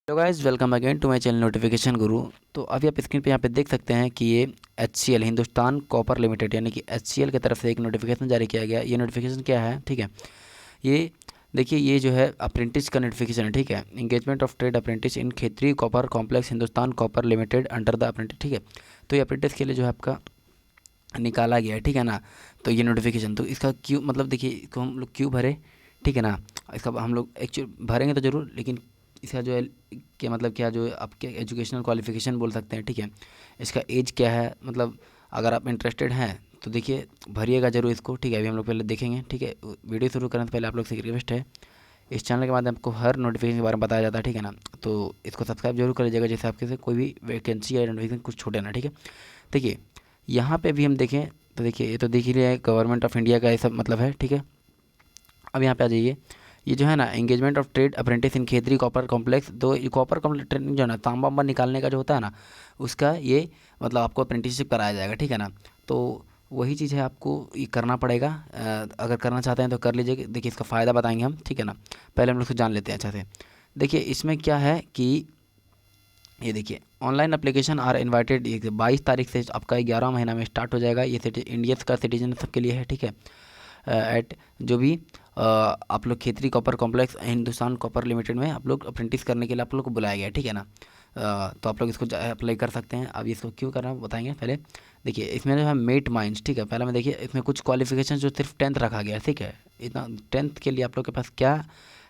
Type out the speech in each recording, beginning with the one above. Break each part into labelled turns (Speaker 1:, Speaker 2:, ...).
Speaker 1: Hello guys, welcome again to my channel Notification Guru. तो अभी आप स्क्रीन पे यहाँ पे देख सकते हैं कि ये HCL हिंदुस्तान कॉपर लिमिटेड यानी कि HCL की तरफ से एक नोटिफिकेशन जारी किया गया। ये नोटिफिकेशन क्या है, ठीक है। ये देखिए, ये जो है अप्रेंटिस का नोटिफिकेशन है, ठीक है। Engagement of trade apprentice in Khetri copper complex Hindustan copper limited under the apprentice, ठीक है। तो ये अप्रेंटिस के लिए जो है आपका निकाला गया है, ठीक है ना। तो ये नोटिफिकेशन, तो इसका क्यों मतलब देखिए, इसको हम लोग क्यों भरे, ठीक है ना। इसका हम लोग एक्चुअली भरेंगे तो ज़रूर, लेकिन इसका जो है कि मतलब क्या जो आपके एजुकेशनल क्वालिफिकेशन बोल सकते हैं, ठीक है। इसका एज क्या है, मतलब अगर आप इंटरेस्टेड हैं तो देखिए भरिएगा ज़रूर इसको, ठीक है। अभी हम लोग पहले देखेंगे, ठीक है। वीडियो शुरू करने से पहले आप लोग से रिक्वेस्ट है, इस चैनल के माध्यम आपको हर नोटिफिकेशन के बारे में बताया जाता है, ठीक है ना। तो इसको सब्सक्राइब जरूर कर लीजिएगा, जैसे आपके से कोई भी वैकेंसी या नोटिफिकेशन कुछ छूटे ना, ठीक है। देखिए यहाँ पे भी हम देखें तो देखिए, ये तो देख ही लिया है, गवर्नमेंट ऑफ इंडिया का ये सब मतलब है, ठीक है। अब यहाँ पे आ जाइए, ये जो है ना engagement of trade apprentice in Khetri copper complex, तो ये कॉपर कॉम्प्लेक्स ट्रेनिंग जो है ना, तांबा वाम्बा निकालने का जो होता है ना, उसका ये मतलब आपको अप्रेंटिसशिप कराया जाएगा, ठीक है ना। तो वही चीज़ है, आपको ये करना पड़ेगा। अगर करना चाहते हैं तो कर लीजिए। देखिए इसका फ़ायदा बताएंगे हम, ठीक है ना। पहले हम लोग को जान लेते हैं अच्छा से। देखिए इसमें क्या है कि ये देखिए, ऑनलाइन एप्लीकेशन आर इनवाइटेड, 22 तारीख से आपका 11 महीना में स्टार्ट हो जाएगा। ये इंडियंस का सिटीजन सबके लिए है, ठीक है। एट जो भी आप लोग Khetri copper complex Hindustan copper limited में आप लोग अप्रेंटिस करने के लिए आप लोग को बुलाया गया है, ठीक है ना। तो आप लोग इसको अप्लाई कर सकते हैं। अब इसको क्यों करना बताएंगे पहले। देखिए इसमें जो है मेट माइंस, ठीक है। पहले में देखिए इसमें कुछ क्वालिफिकेशन जो सिर्फ 10th रखा गया है, ठीक है। इतना 10th के लिए आप लोग के पास क्या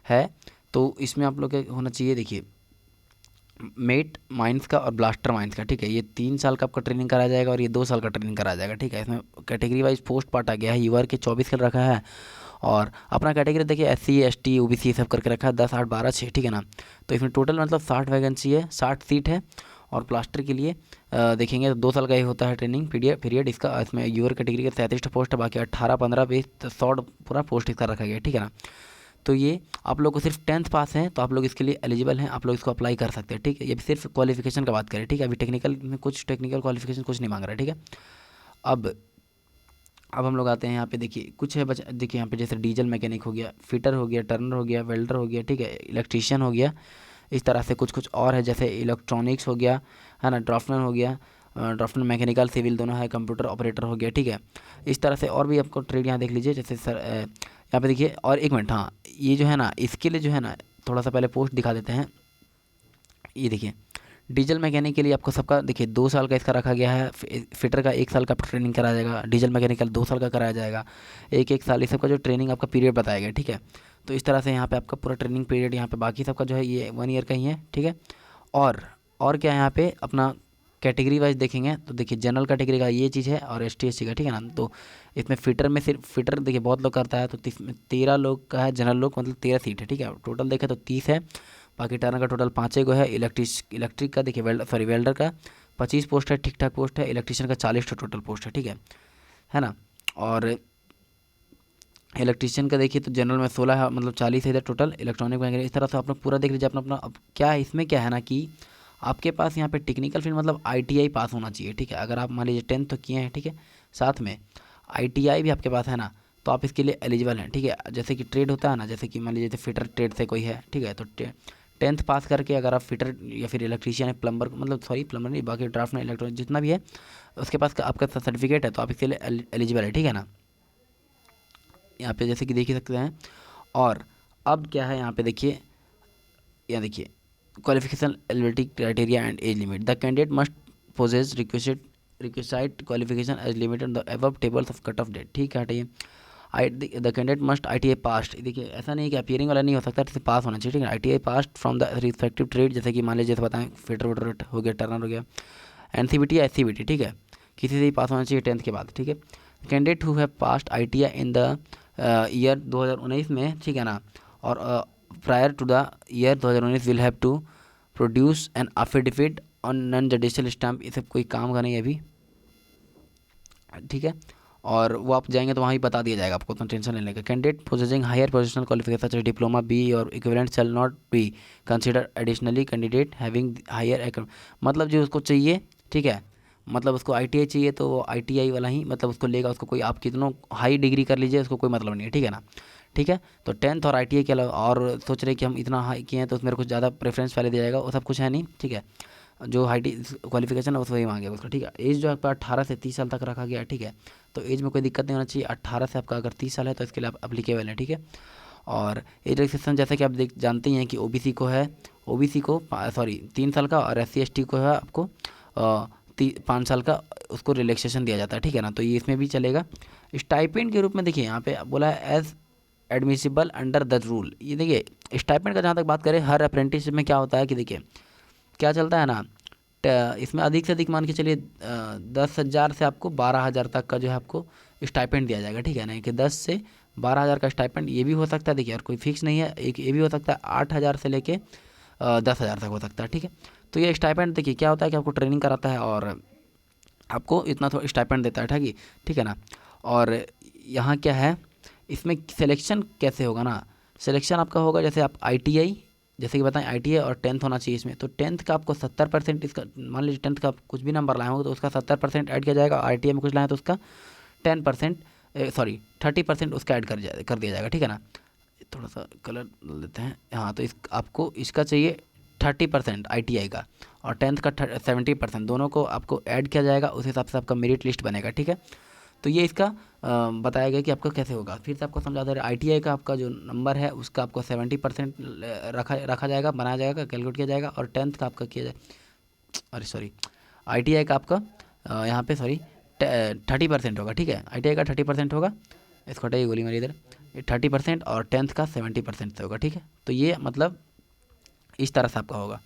Speaker 1: है, तो इसमें आप लोग के होना चाहिए। देखिए मेट माइंस का और ब्लास्टर माइंस का, ठीक है। ये 3 साल का आपका ट्रेनिंग कराया जाएगा और ये 2 साल का ट्रेनिंग कराया जाएगा, ठीक है। इसमें कैटेगरी वाइज पोस्ट पार्ट आ गया है, यूआर के 24 का रखा है। और अपना कैटेगरी देखिए SC ST OBC ये सब करके रखा है, 10 8 12 6, ठीक है ना। तो इसमें टोटल मतलब 60 वैकेंसी है, 60 सीट है। और प्लास्टर के लिए देखेंगे तो 2 साल का ही होता है ट्रेनिंग पीरियड इसका। इसमें यूआर कैटेगरी का 37 पोस्ट है, बाकी 18 15 20 100 पूरा पोस्ट इसका रखा गया है, ठीक है ना। तो ये आप लोग को सिर्फ 10th पास हैं तो आप लोग इसके लिए एलिजिबल हैं, आप लोग इसको अप्लाई कर सकते हैं, ठीक है। ये भी सिर्फ क्वालिफिकेशन का बात करें, ठीक है। अभी टेक्निकल में कुछ टेक्निकल क्वालिफिकेशन कुछ नहीं मांग रहा है, ठीक है। अब हम लोग आते हैं यहाँ पे। देखिए कुछ है बच्चा, देखिए यहाँ पे जैसे डीजल मैकेनिक हो गया, फिटर हो गया, टर्नर हो गया, वेल्डर हो गया, ठीक है, इलेक्ट्रीशियन हो गया। इस तरह से कुछ कुछ और है, जैसे इलेक्ट्रॉनिक्स हो गया, है ना, ड्राफ्टमैन हो गया। ड्राफ्टमैन मैकेनिकल सिविल दोनों है, कंप्यूटर ऑपरेटर हो गया, ठीक है। इस तरह से और भी आपको ट्रेड यहाँ देख लीजिए, जैसे सर यहाँ पे देखिए। और एक मिनट, हाँ, ये जो है ना इसके लिए जो है ना थोड़ा सा पहले पोस्ट दिखा देते हैं। ये देखिए डीजल मैकेनिक के लिए आपको सबका देखिए 2 साल का इसका रखा गया है। फिटर का 1 साल का ट्रेनिंग कराया जाएगा, डीजल मैकेनिकल 2 साल का कराया जाएगा। एक साल इस सबका जो ट्रेनिंग आपका पीरियड बताया गया, ठीक है। तो इस तरह से यहाँ पे आपका पूरा ट्रेनिंग पीरियड यहाँ पे, बाकी सबका जो है ये 1 ईयर का ही है, ठीक है। और क्या है यहाँ पे अपना कैटेगरी वाइज देखेंगे तो देखिए जनरल कैटेगरी का ये चीज़ है और ST SC का, ठीक है ना। तो इसमें फिटर में सिर्फ फिटर देखिए बहुत लोग करता है, तो 13 लोग का है जनरल लोग, मतलब 13 सीट है, ठीक है। टोटल देखें तो 30 है। बाकी टर्नर का टोटल 5 गो है। इलेक्ट्रिक का देखिए वेल्डर का 25 पोस्ट है, ठीक ठाक पोस्ट है। इलेक्ट्रीशियन का 40 टोटल पोस्ट है, ठीक है ना। और इलेक्ट्रीशियन का देखिए तो जनरल में 16 है, मतलब 40 है इधर टोटल। इलेक्ट्रॉनिक वगैरह इस तरह से आप लोग पूरा देख लीजिए अपना अपना। अब क्या है इसमें, क्या है ना कि आपके पास यहाँ पे टेक्निकल फील्ड मतलब ITI पास होना चाहिए, ठीक है। अगर आप मान लीजिए 10th तो किए हैं, ठीक है, साथ में ITI भी आपके पास है ना, तो आप इसके लिए एलिजिबल हैं, ठीक है। जैसे कि ट्रेड होता है ना, जैसे कि मान लीजिए फिटर ट्रेड से कोई है, ठीक है, तो 10th पास करके अगर आप फिटर या फिर इलेक्ट्रीशियन है, प्लम्बर मतलब सॉरी प्लम्बर नहीं, बाकी ड्राफ्ट में इलेक्ट्रॉनिक जितना भी है उसके पास आपका सर्टिफिकेट है, तो आप इसके लिए एलिजिबल है, ठीक है ना। यहाँ पे जैसे कि देख ही सकते हैं। और अब क्या है यहाँ पे देखिए, यहाँ देखिए qualification eligibility criteria and age limit. The candidate must possess requisite qualification age limited the above tables of cut off date, ठीक है। हटाइए the candidate must ITI passed. देखिए ऐसा नहीं कि अपियरिंग वाला नहीं हो सकता, इससे पास होना चाहिए, ठीक है। ITI past from the respective trade, जैसे कि मान लीजिए जैसे बताएं फिटर वटर हो गया, टर्नर हो गया, NCVT या SCVT, ठीक है, किसी से ही पास होना चाहिए 10th के बाद, ठीक है। Candidate who have passed ITI in the year 2019 में, ठीक है ना, और prior to the year 2019 will have to produce an affidavit on non judicial stamp. ये सब कोई काम का नहीं है अभी, ठीक है। और वो आप जाएंगे तो वहाँ ही बता दिया जाएगा आपको, तो टेंशन नहीं लेगा। Candidate possessing higher professional qualification such as diploma B और equivalent shall not be consider additionally candidate having higher, मतलब जो उसको चाहिए, ठीक है, मतलब उसको ITI चाहिए तो वो ITI वाला ही मतलब उसको लेगा। उसको कोई आप कितनों हाई डिग्री कर लीजिए उसको कोई मतलब नहीं है, ठीक है ना। ठीक है। तो 10th और ITI के अलावा और सोच रहे कि हम इतना हाई किए हैं तो मेरे को ज़्यादा प्रेफरेंस पहले दिया जाएगा, वो सब कुछ है नहीं, ठीक है। जो हाई क्वालिफिकेशन है उस वही मांगेगा उसका, ठीक है। एज जो आपका 18 से 30 साल तक रखा गया है, ठीक है। तो एज में कोई दिक्कत नहीं होना चाहिए। 18 से आपका अगर 30 साल है तो इसके लिए आप अप्लीकेबल है, ठीक है। और एज रिस्ट्रिक्शन जैसे कि आप जानते ही हैं कि OBC को है, OBC को 3 साल का, और SC ST को है आपको 5 साल का उसको रिलैक्सेशन दिया जाता है, ठीक है ना। तो ये इसमें भी चलेगा। स्टाइपेंड के रूप में देखिए यहाँ पे बोला है as admissible under the rule. ये देखिए स्टाइपेंड का जहाँ तक बात करें, हर अप्रेंटिसशिप में क्या होता है कि देखिए क्या चलता है ना, इसमें अधिक से अधिक मान के चलिए 10,000 से आपको 12,000 तक का जो है आपको स्टाइपेंड दिया जाएगा, ठीक है ना। कि 10 से 12,000 का स्टाइपेंड ये भी हो सकता है, देखिए, और कोई फिक्स नहीं है। एक ये भी हो सकता है 8,000 से लेके 10,000 तक हो सकता है, ठीक है। तो ये स्टाइपेंड देखिए क्या होता है कि आपको ट्रेनिंग कराता है और आपको इतना थोड़ा स्टाइपेंड देता है, ठीक है ना। और यहाँ क्या है, इसमें सिलेक्शन कैसे होगा ना, सिलेक्शन आपका होगा जैसे आप ITI, जैसे कि बताएं ITI और 10th होना चाहिए इसमें। तो 10th का आपको 70%, इसका मान लीजिए 10th का आप कुछ भी नंबर लाए होंगे तो उसका 70% ऐड किया जाएगा। ITI में कुछ लाए तो उसका 30% उसका ऐड कर दिया जाएगा, ठीक है ना। थोड़ा सा कलर लेते हैं, हाँ। तो आपको इसका चाहिए 30% ITI का, और 10th का 70%, दोनों को आपको ऐड किया जाएगा। उस हिसाब से आपका मेरिट लिस्ट बनेगा, ठीक है। तो ये इसका बताया गया कि आपका कैसे होगा। फिर से आपको समझा दे रहे, ITI का आपका जो नंबर है उसका आपको 70% रखा जाएगा, बनाया जाएगा, कैलकुलेट किया जाएगा। और 10th का आपका किया जाए, ITI का आपका यहाँ पे 30% होगा, ठीक है। ITI का 30% होगा, इसको हटाइए, गोली मारी इधर। 30% और 10th का 70% से होगा, ठीक है। तो ये मतलब इस तरह से आपका होगा।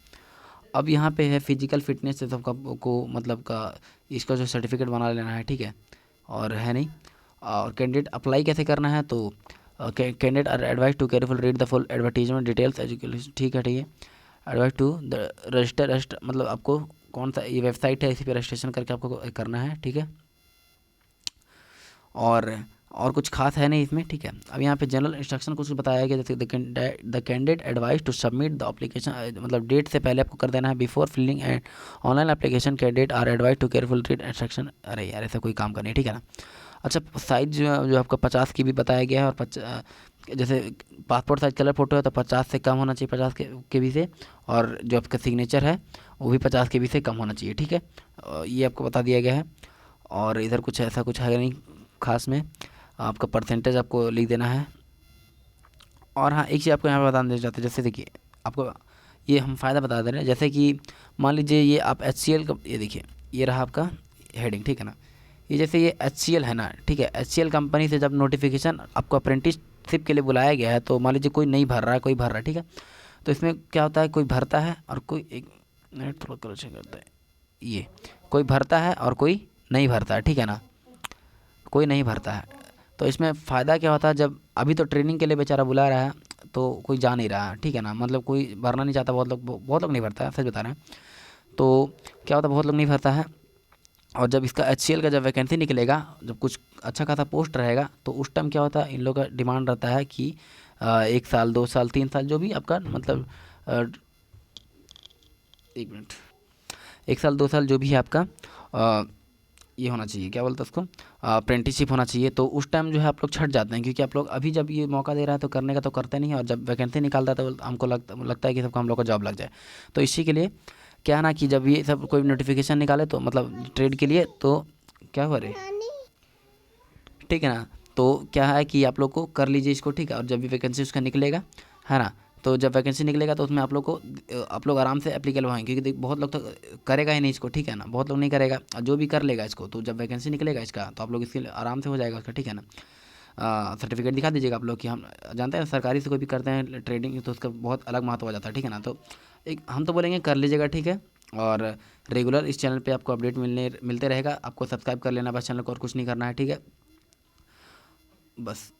Speaker 1: अब यहाँ पे है फिजिकल फिटनेस से सबका को मतलब का इसका जो सर्टिफिकेट बना लेना है, ठीक है। और है नहीं, और कैंडिडेट अप्लाई कैसे करना है, तो candidate are advise to careful read the full advertisement details education, ठीक है, ठीक है। एडवाइज टू द रजिस्टर मतलब आपको कौन सा ये वेबसाइट है, इसी पर रजिस्ट्रेशन करके आपको करना है, ठीक है। और कुछ खास है नहीं इसमें, ठीक है। अब यहाँ पे जनरल इंस्ट्रक्शन कुछ बताया गया, जैसे the candidate advise to submit the application, मतलब डेट से पहले आपको कर देना है। Before filling and online application candidate are advise to careful read instruction. अरे यार ऐसा कोई काम करनी है, ठीक है ना। अच्छा, साइज जो आपका 50 की भी बताया गया है, और जैसे पासपोर्ट साइज कलर फोटो है तो 50 से कम होना चाहिए, 50 के भी से। और जो आपका सिग्नेचर है वो भी 50 के भी से कम होना चाहिए, ठीक है। ये आपको बता दिया गया है। और इधर कुछ ऐसा कुछ है नहीं खास में, आपका परसेंटेज आपको लिख देना है। और हाँ, एक चीज़ आपको यहाँ पर बता देना चाहते हैं, जैसे देखिए आपको ये हम फ़ायदा बता दे रहे हैं। जैसे कि मान लीजिए ये आप HCL का, ये देखिए ये रहा आपका हेडिंग, ठीक है ना। ये जैसे ये HCL है ना, ठीक है। HCL कंपनी से जब नोटिफिकेशन आपको अप्रेंटिसशिप के लिए बुलाया गया है, तो मान लीजिए कोई नहीं भर रहा है, कोई भर रहा है, ठीक है। तो इसमें क्या होता है, कोई भरता है और कोई, एक मिनट थोड़ा करेक्शन करता है, ये कोई भरता है और कोई नहीं भरता है, ठीक है ना। कोई नहीं भरता है। तो इसमें फ़ायदा क्या होता है, जब अभी तो ट्रेनिंग के लिए बेचारा बुला रहा है तो कोई जा नहीं रहा है, ठीक है ना। मतलब कोई भरना नहीं चाहता, बहुत लोग नहीं भरता है, सच बता रहे हैं। तो क्या होता है, बहुत लोग नहीं भरता है। और जब इसका HCL का जब वैकेंसी निकलेगा, जब कुछ अच्छा खासा पोस्ट रहेगा, तो उस टाइम क्या होता है, इन लोगों का डिमांड रहता है कि 1 साल 2 साल 3 साल जो भी आपका मतलब 1 मिनट, 1 साल 2 साल जो भी है आपका ये होना चाहिए, क्या बोलते हैं उसको, अप्रेंटिसशिप होना चाहिए। तो उस टाइम जो है आप लोग छट जाते हैं, क्योंकि आप लोग अभी जब ये मौका दे रहा है तो करने का तो करते नहीं है, और जब वैकेंसी निकालता है तो हमको लगता है कि सबको हम लोग को जॉब लग जाए। तो इसी के लिए क्या है ना कि जब ये सब कोई नोटिफिकेशन निकाले तो मतलब ट्रेड के लिए, तो क्या हो रही, ठीक है ना। तो क्या है कि आप लोग को कर लीजिए इसको, ठीक है। और जब भी वैकेंसी उसका निकलेगा, है ना, तो जब वैकेंसी निकलेगा तो उसमें आप लोग आराम से एप्लीकेबल होंगे, क्योंकि बहुत लोग तो करेगा ही नहीं इसको, ठीक है ना। बहुत लोग नहीं करेगा, और जो भी कर लेगा इसको, तो जब वैकेंसी निकलेगा इसका तो आप लोग इसके लिए आराम से हो जाएगा उसका, ठीक है ना। सर्टिफिकेट दिखा दीजिएगा आप लोग कि हम जानते हैं सरकारी से कोई भी करते हैं ट्रेडिंग तो उसका बहुत अलग महत्व हो जाता है, ठीक है ना। तो एक हम तो बोलेंगे कर लीजिएगा, ठीक है। और रेगुलर इस चैनल पे आपको अपडेट मिलते रहेगा। आपको सब्सक्राइब कर लेना बस चैनल को, और कुछ नहीं करना है, ठीक है, बस।